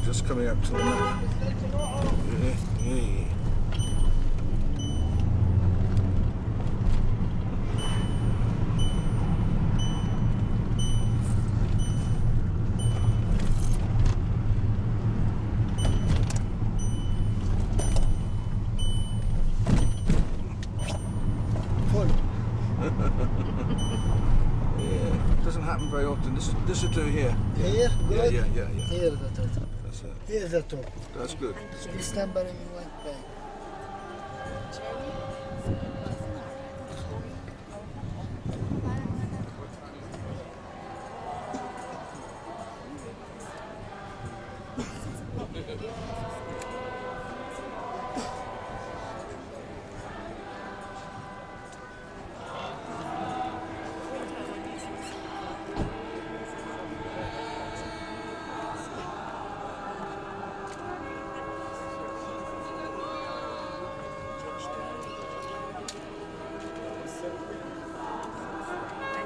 just coming up to the map. Yeah. Yeah, doesn't happen very often. This will do here. Here? Good? Yeah. Here the top. That's it. Here's the top. That's good. This number in white bag.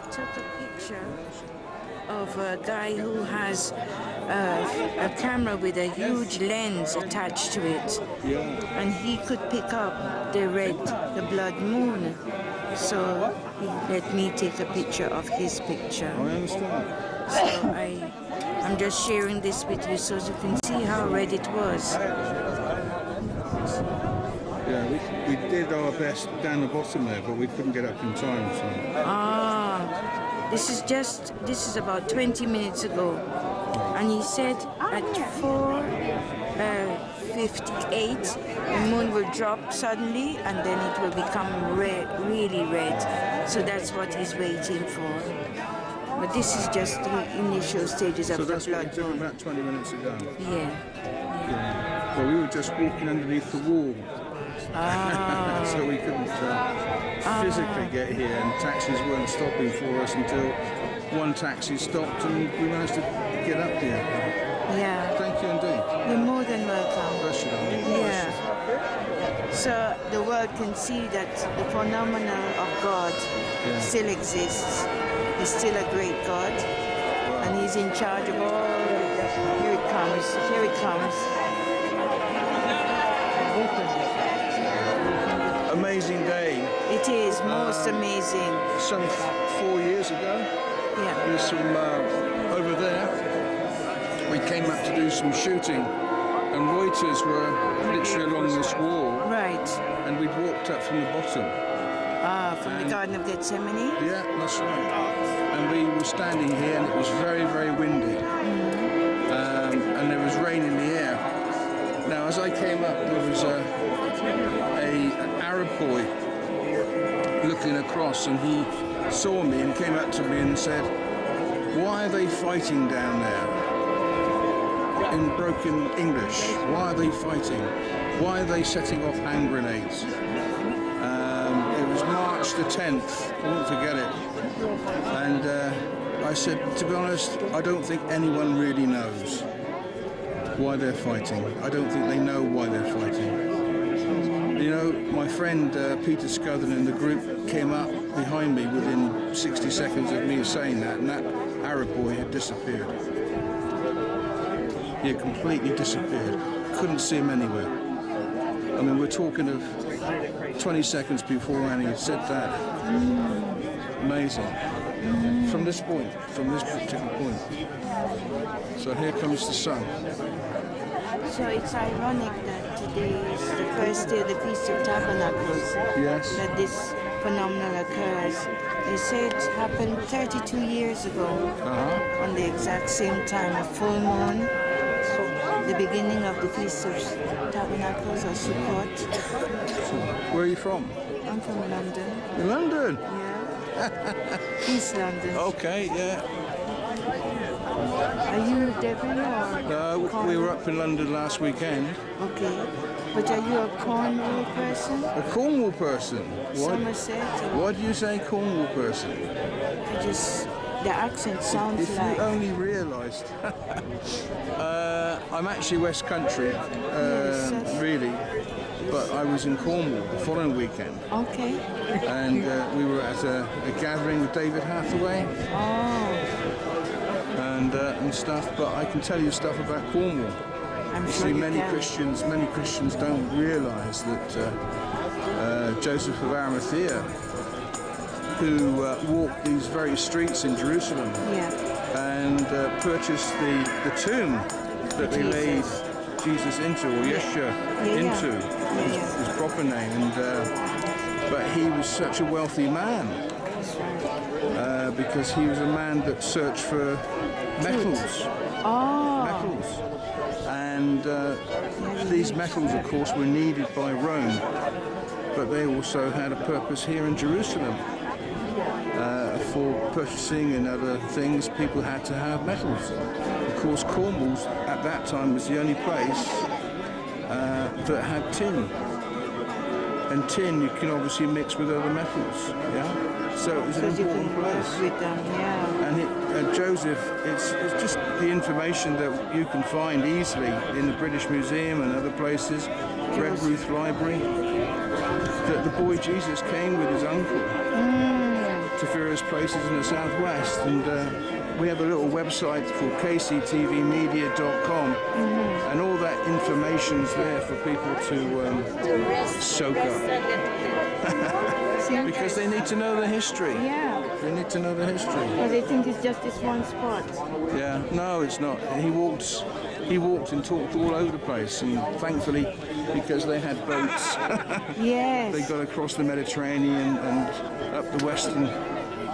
Took a picture of a guy who has a camera with a huge lens attached to it, and he could pick up the blood moon. So he let me take a picture of his picture. I understand. So I'm just sharing this with you so you can see how red it was. Yeah, we did our best down the bottom there, but we couldn't get up in time. So. This is about 20 minutes ago, and he said at 4:58 the moon will drop suddenly, and then it will become red, really red. So that's what he's waiting for. But this is just the initial stages of the blood So that's what you took moon. about 20 minutes ago. Yeah. Well, we were just walking underneath the wall. So we couldn't physically get here, and taxis weren't stopping for us until one taxi stopped, and we managed to get up here. Yeah. Thank you indeed. You're more than welcome. Bless you, darling. Yeah. So the world can see that the phenomenon of God still exists. He's still a great God, and He's in charge of all. Here it comes. Here it comes. Amazing day. It is most amazing. Some 4 years ago, Yeah. there's some over there. We came up to do some shooting, and Reuters were literally along this wall, Right. and we'd walked up from the bottom. From the Garden of Gethsemane. Yeah, that's right. And we were standing here, and it was very, very windy, and there was rain in the air. Now, as I came up, there was an Arab boy looking across, and he saw me and came up to me and said, "Why are they fighting down there?" In broken English, why are they fighting? Why are they setting off hand grenades? It was March the 10th, I won't forget it. And I said, to be honest, I don't think anyone really knows why they're fighting. I don't think they know why they're fighting. You know, my friend Peter Scudden in the group came up behind me within 60 seconds of me saying that, and that Arab boy had disappeared. He had completely disappeared. Couldn't see him anywhere. I mean, we're talking of 20 seconds beforehand he said that. Amazing. From this point, from this particular point. So here comes the sun. So it's ironic that today is the first day of the Feast of Tabernacles. Yes. That this phenomenon occurs. They say it happened 32 years ago on the exact same time, a full moon, the beginning of the Feast of Tabernacles or Sukkot. Where are you from? I'm from London. London? Yeah. East London. Okay, yeah. Are you Devon or? We were up in London last weekend. Okay. But are you a Cornwall person? A Cornwall person? Somerset? Or Why do you say Cornwall person? the accent sounds If like... you only realised. I'm actually West Country, really. But I was in Cornwall the following weekend. Okay. And we were at a gathering with David Hathaway. Oh. And stuff, but I can tell you stuff about Cornwall. I'm You sure see, you many can. Christians don't realise that Joseph of Arimathea, who walked these very streets in Jerusalem Yeah. and purchased the tomb that they laid Jesus into, or Yeshua into, his proper name, and but he was such a wealthy man because he was a man that searched for metals. Metals. And these metals, of course, were needed by Rome, but they also had a purpose here in Jerusalem. For purchasing and other things, people had to have metals. Of course, Cornwall at that time was the only place that had tin. And tin you can obviously mix with other metals, yeah? So it was an important place. With them, yeah. And Joseph, it's just the information that you can find easily in the British Museum and other places, Red Ruth Library, that the boy Jesus came with his uncle to various places in the southwest, and we have a little website called kctvmedia.com, and all that information's there for people to soak up. Because they need to know the history. Yeah. They need to know the history. But they think it's just this one spot. Yeah, no, it's not. He walked and talked all over the place, and thankfully, because they had boats, Yes. they got across the Mediterranean and up the western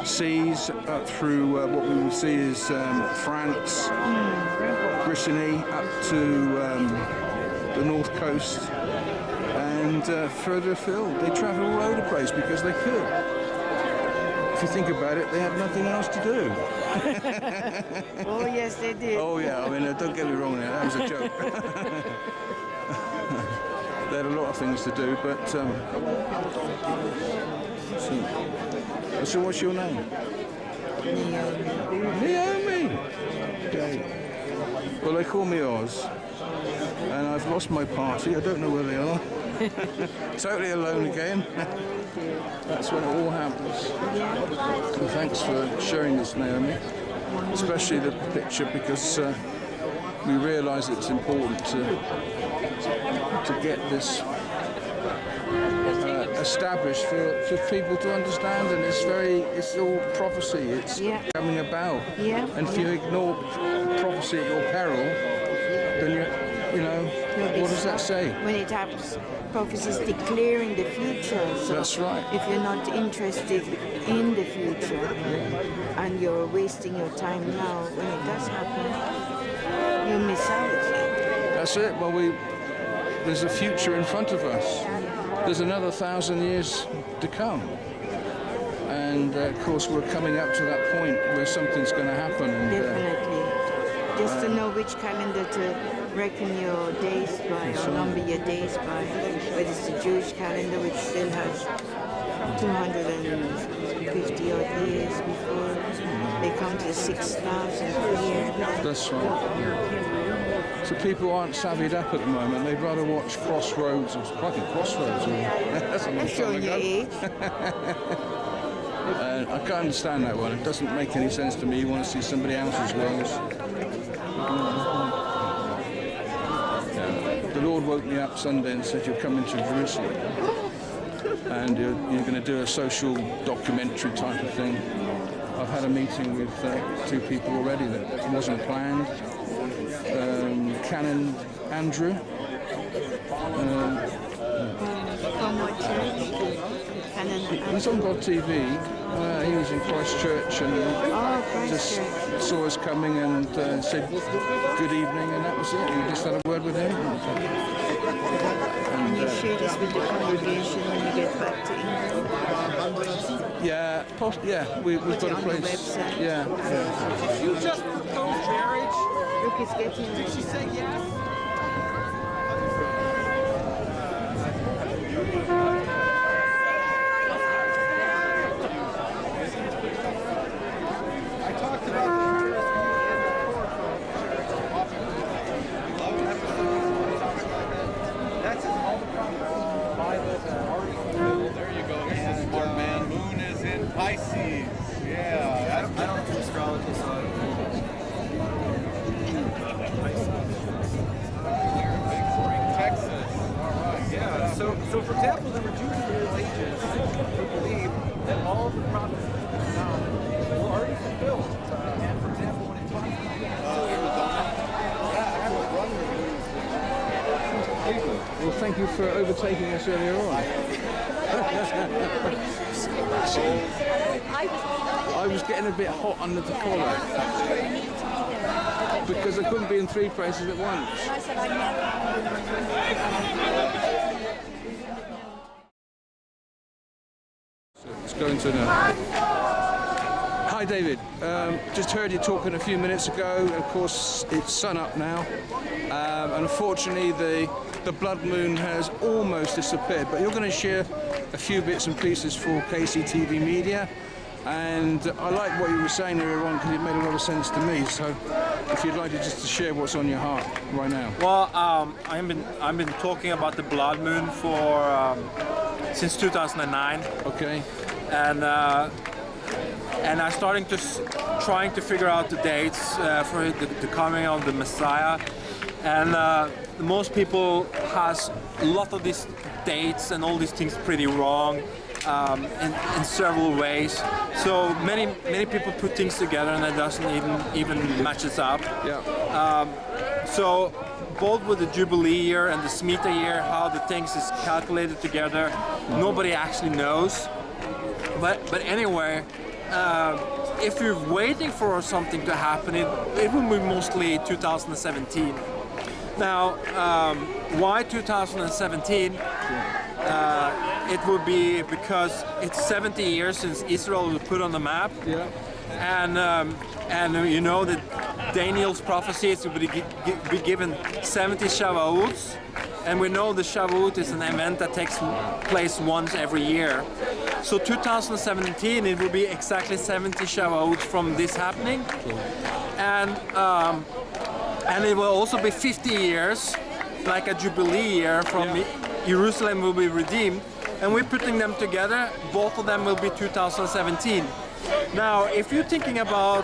seas, up through what we will see is France, Brittany, up to the north coast, and further afield. They travelled all over the place because they could. If you think about it, they had nothing else to do. Oh, yes, they did. Oh yeah, I mean, don't get me wrong there, that was a joke. They had a lot of things to do, but so what's your name? Naomi. Okay. Well, they call me Oz, and I've lost my party. I don't know where they are. Totally alone again. That's when it all happens. So thanks for sharing this, Naomi, especially the picture, because we realise it's important to get this established for people to understand, and it's all prophecy. It's coming about. Yeah. And if you ignore prophecy at your peril, then you know, what does that say? When it happens, prophecy is declaring the future. So That's right. if you're not interested in the future and you're wasting your time now, when it does happen, you miss out. That's it. Well, there's a future in front of us. There's another 1,000 years to come. And of course, we're coming up to that point where something's going to happen. And, Definitely. Just to know which calendar to reckon your days by, or number your days by. Whether it's the Jewish calendar, which still has 250 odd years before they come to the 6,000th year. That's right. So people aren't savvied up at the moment. They'd rather watch Crossroads, or Crossroads. That's a long I'm time showing your ago. age. I can't understand that one. It doesn't make any sense to me. You want to see somebody else's worlds. The Lord woke me up Sunday and said, "You're coming to Jerusalem, and you're going to do a social documentary type of thing." I've had a meeting with 2 people already that wasn't planned. Canon Andrew. From what church? He's on God TV. He was in Christchurch and just saw us coming and said good evening, and that was it. We just had a word with him. And you share this with the congregation when you get back to England? Yeah, we've got a it on your place. website? Yeah. You just proposed marriage? Look, it's getting... Did she say yes? I talked about that's all the prophets. Bibles are already fulfilled. There you go. Here's a smart man. Moon is in Pisces. Yeah. I don't do astrology, so So, for example, there were Jews in the Middle Ages who believed that all of the prophecies were already fulfilled. And for example, when it talks Well, thank you for overtaking us earlier on. I was getting a bit hot under the collar because I couldn't be in three places at once. So let's go into now. Hi David, just heard you talking a few minutes ago. Of course, it's sun up now. Unfortunately, the blood moon has almost disappeared, but you're going to share a few bits and pieces for KCTV Media. And I like what you were saying earlier on because it made a lot of sense to me. So, if you'd like to just to share what's on your heart right now. Well, I've been talking about the blood moon for since 2009. Okay. And I'm starting to trying to figure out the dates for the coming of the Messiah. And most people has a lot of these dates and all these things pretty wrong. In several ways, so many people put things together and it doesn't even matches up. Yeah. So both with the Jubilee year and the Shemitah year, how the things is calculated together, nobody actually knows. But anyway, if you're waiting for something to happen, it will be mostly 2017. Now, why 2017? It would be because it's 70 years since Israel was put on the map. Yeah. And you know that Daniel's prophecies will be given 70 Shavuots, and we know the Shavuot is an event that takes place once every year. So 2017 it will be exactly 70 Shavuots from this happening, and it will also be 50 years, like a Jubilee year from Jerusalem will be redeemed. And we're putting them together, both of them will be 2017. Now, if you're thinking about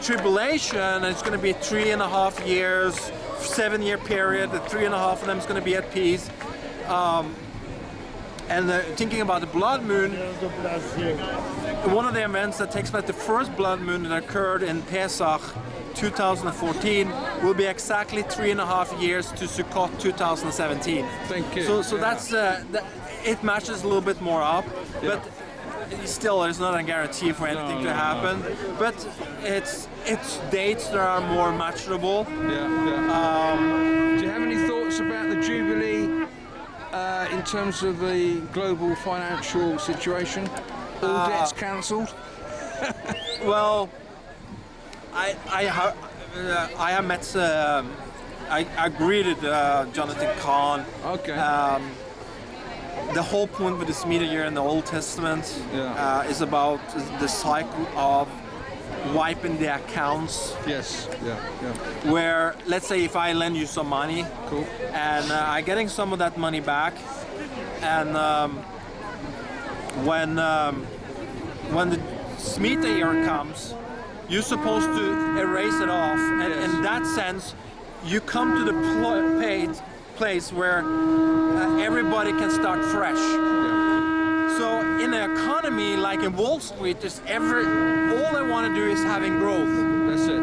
tribulation, it's going to be 3.5 years, 7-year period, the 3.5 of them is going to be at peace. And thinking about the blood moon, one of the events that takes place, the first blood moon that occurred in Pesach 2014, will be exactly 3.5 years to Sukkot 2017. Thank you. So that's it matches a little bit more up, but still there's not a guarantee for anything to happen. No. But it's dates that are more matchable. Yeah. Do you have any thoughts about the Jubilee in terms of the global financial situation? All debts cancelled? Well, I have met. I greeted Jonathan Kahn. Okay. The whole point with the Shemitah year in the Old Testament is about the cycle of wiping the accounts. Yes. Yeah. Where, let's say, if I lend you some money, cool, and I'm getting some of that money back, and when the Shemitah year comes, you're supposed to erase it off, and in that sense, you come to the place where everybody can start fresh. Yeah. So in an economy like in Wall Street, all they want to do is having growth. That's it.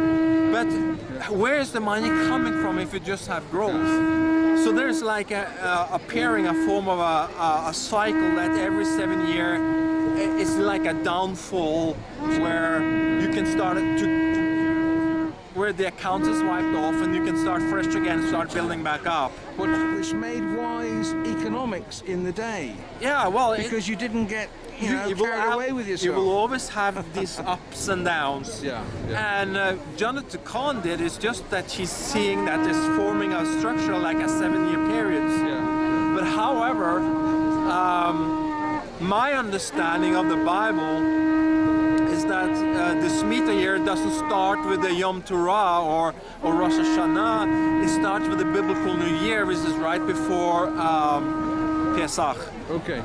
But where is the money coming from if you just have growth? So there's like a form of a cycle that every 7 years it's like a downfall where you can start where the account is wiped off and you can start fresh again, start building back up. Which made wise economics in the day. Yeah, well, because you didn't get carried away with yourself. You will always have these ups and downs. Yeah. And Jonathan Kahn did is just that he's seeing that it's forming a structure like a 7-year period. Yeah. But however, my understanding of the Bible is that the Shemitah year doesn't start with the Yom Torah or Rosh Hashanah. It starts with the biblical New Year, which is right before Pesach. Okay.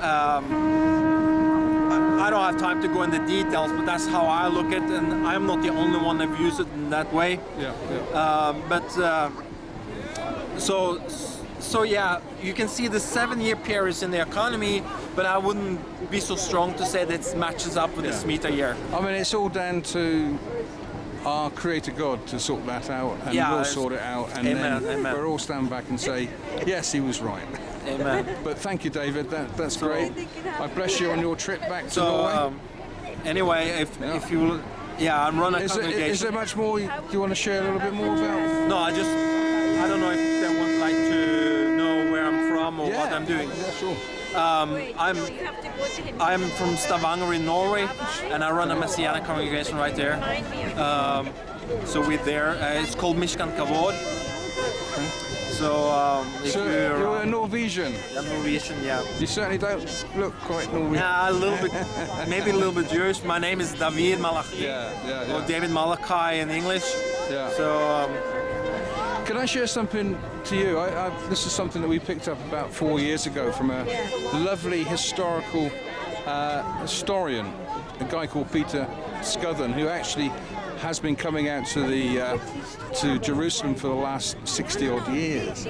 I don't have time to go into details, but that's how I look at it, and I'm not the only one that views it in that way. Yeah. So So yeah, you can see the 7-year periods in the economy, but I wouldn't be so strong to say that it matches up with this meter year. I mean, it's all down to our Creator God to sort that out, and we'll sort it out, and then we'll all stand back and say, yes, he was right. Amen. But thank you, David. That's great. I bless you on your trip back to Norway. Anyway, if you, I'm running a congregation. Is there much more you want to share a little bit more about? No, I don't know if they would like to know where I'm from or what I'm doing. Yeah, sure. I'm from Stavanger in Norway, and I run a Messianic congregation right there. So we're there. It's called Mishkan Kavod. So if you're a Norwegian. I'm Norwegian, yeah. You certainly don't look quite Norwegian. Yeah, a little bit, maybe a little bit Jewish. My name is David Malachi, or David Malachi in English. Yeah. So. Can I share something to you? This is something that we picked up about 4 years ago from a lovely historical historian, a guy called Peter Scuthan, who actually has been coming out to Jerusalem for the last 60 odd years.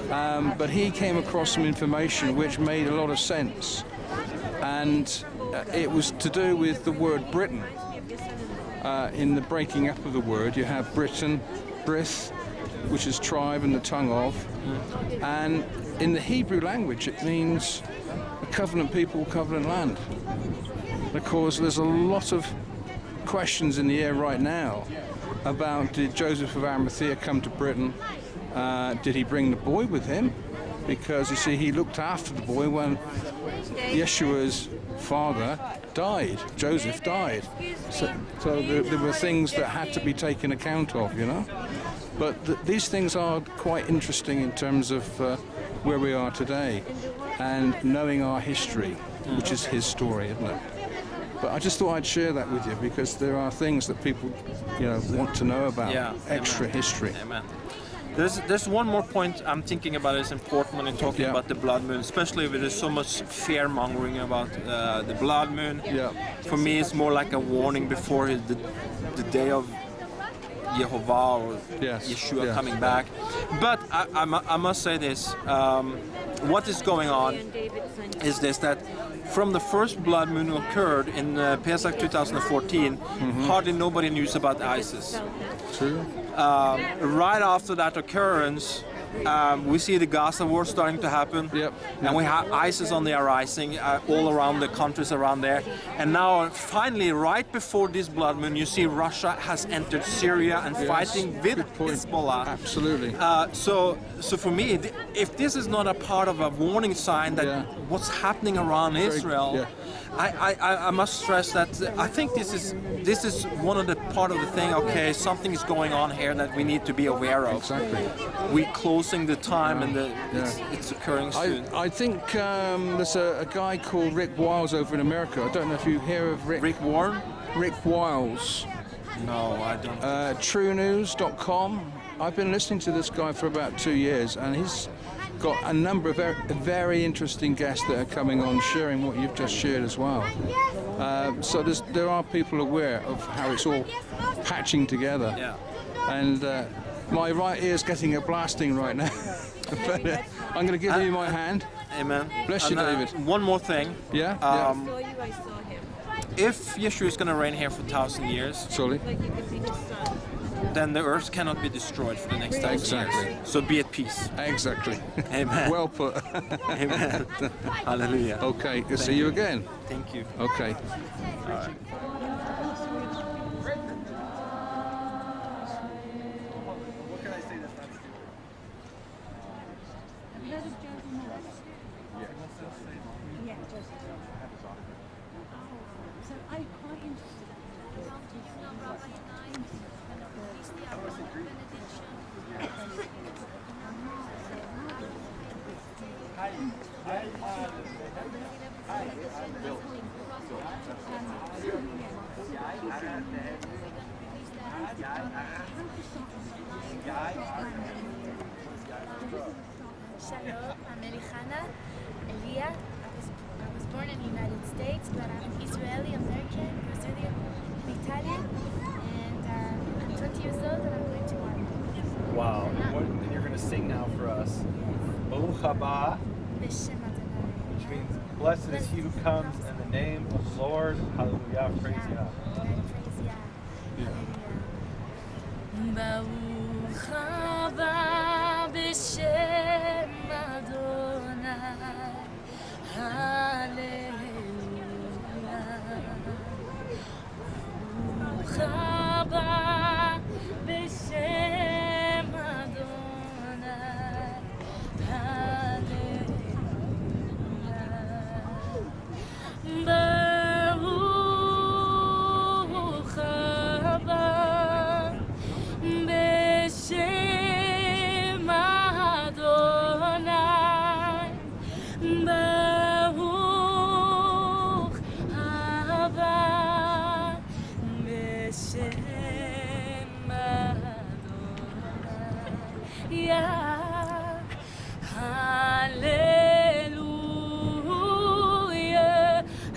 But he came across some information which made a lot of sense, and it was to do with the word Britain. In the breaking up of the word, you have Britain, Brith, which is tribe and the tongue of, and in the Hebrew language it means a covenant people, covenant land. Because there's a lot of questions in the air right now about, did Joseph of Arimathea come to Britain? Did he bring the boy with him? Because you see, he looked after the boy when Yeshua's father died. Joseph died. So there were things that had to be taken account of, you know. But these things are quite interesting in terms of where we are today and knowing our history, which is his story, isn't it? But I just thought I'd share that with you because there are things that people, want to know about. Extra history. Amen. There's one more point I'm thinking about is important when you're talking about the blood moon, especially when there's so much fear mongering about the blood moon. Yeah. For me, it's more like a warning before the day of Yehovah or Yeshua coming back. But I must say this, what is going on is this, that from the first blood moon occurred in Pesach 2014, hardly nobody knew about ISIS. True. Right after that occurrence, we see the Gaza war starting to happen, and we have ISIS on the rising all around the countries around there. And now, finally, right before this blood moon, you see Russia has entered Syria and fighting with Hezbollah. Absolutely. So for me, if this is not a part of a warning sign that what's happening around Israel, I must stress that I think this is one of the part of the thing. Okay, something is going on here that we need to be aware of. Exactly. We're closing the time, and it's occurring soon. I think there's a guy called Rick Wiles over in America. I don't know if you hear of Rick. Rick Warren? Rick Wiles. No, I don't. TrueNews.com. I've been listening to this guy for about 2 years, and he's got a number of very interesting guests that are coming on, sharing what you've just shared as well. So there are people aware of how it's all patching together. Yeah. And my right ear's getting a blasting right now. But I'm going to give you my hand. Amen. Bless you, David. One more thing. Yeah? If Yeshua is going to reign here for 1,000 years, Sorry. then the earth cannot be destroyed for the next 1,000 years. So be at peace. Exactly. Amen. Well put. Amen. Hallelujah. Okay, good to see you again. Thank you. Okay. All right. What can I say that's not stupid? Yeah, just. So I'm quite interested. Shalom, I'm Elichana Elia. I was born in the United States, but I'm Israeli, American, Brazilian, Italian, and I'm 20 years old and I'm going to Marvel. Wow. And you're going to sing now for us. Both Haba, B'Shem Adonai. which means blessed is he who comes in the name of the Lord. Hallelujah. Praise Yah. Praise Yah. Baruch haba b'Shem Adonai. Hallelujah. Baruch haba b'Shem Adonai. Hallelujah. Baruch haba b'Shem Adonai. Baruch haba b'Shem Adonai. Yeah. Hallelujah.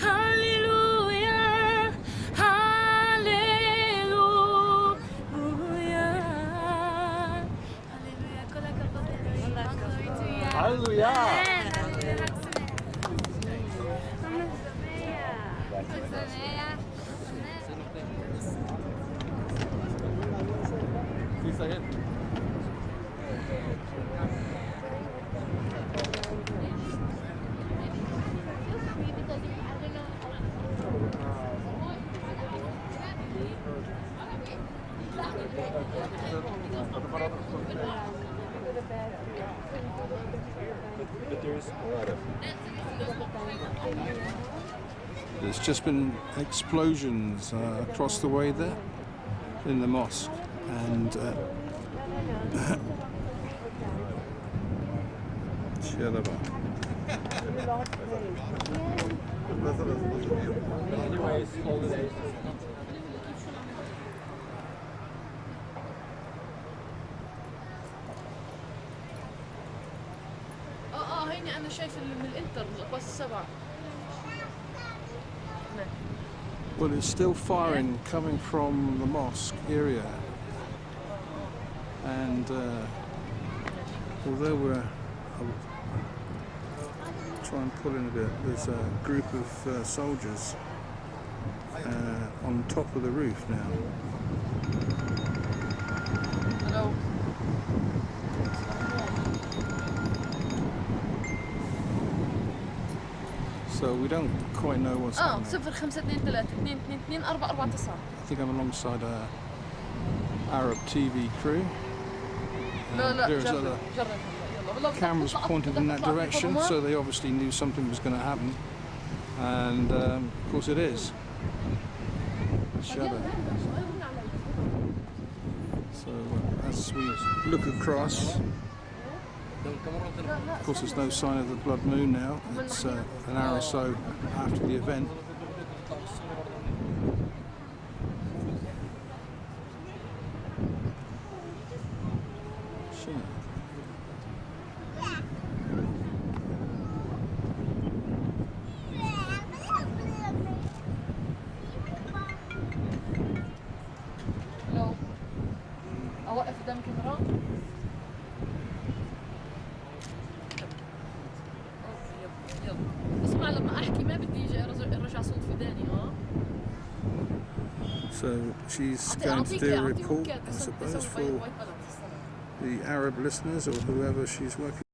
Hallelujah. Hallelujah. Hallelujah. כל הכבוד אלוהים. All glory to you. Hallelujah. Amen. Hallelujah. חג שמח. חג שמח. But there's There's just been explosions across the way there in the mosque, and Shalom. anyways, holidays. هيني انا شايف من الانتر باص السبعه. Well, it's still firing coming from the mosque area, and although I'll try and pull in a bit, there's a group of soldiers on top of the roof now. Hello. So we don't quite know what's happening. 0523 222 I think I'm alongside a Arab TV crew. There's other cameras pointed in that direction, so they obviously knew something was going to happen, and of course it is. Shadow. So as we look across, of course there's no sign of the blood moon now. It's an hour or so after the event. لو اوقف قدام الكاميرا. يلا اسمع لما احكي ما بدي ارجع صوت في داني. So she's going to do a report, I suppose, for the Arab listeners or whoever she's working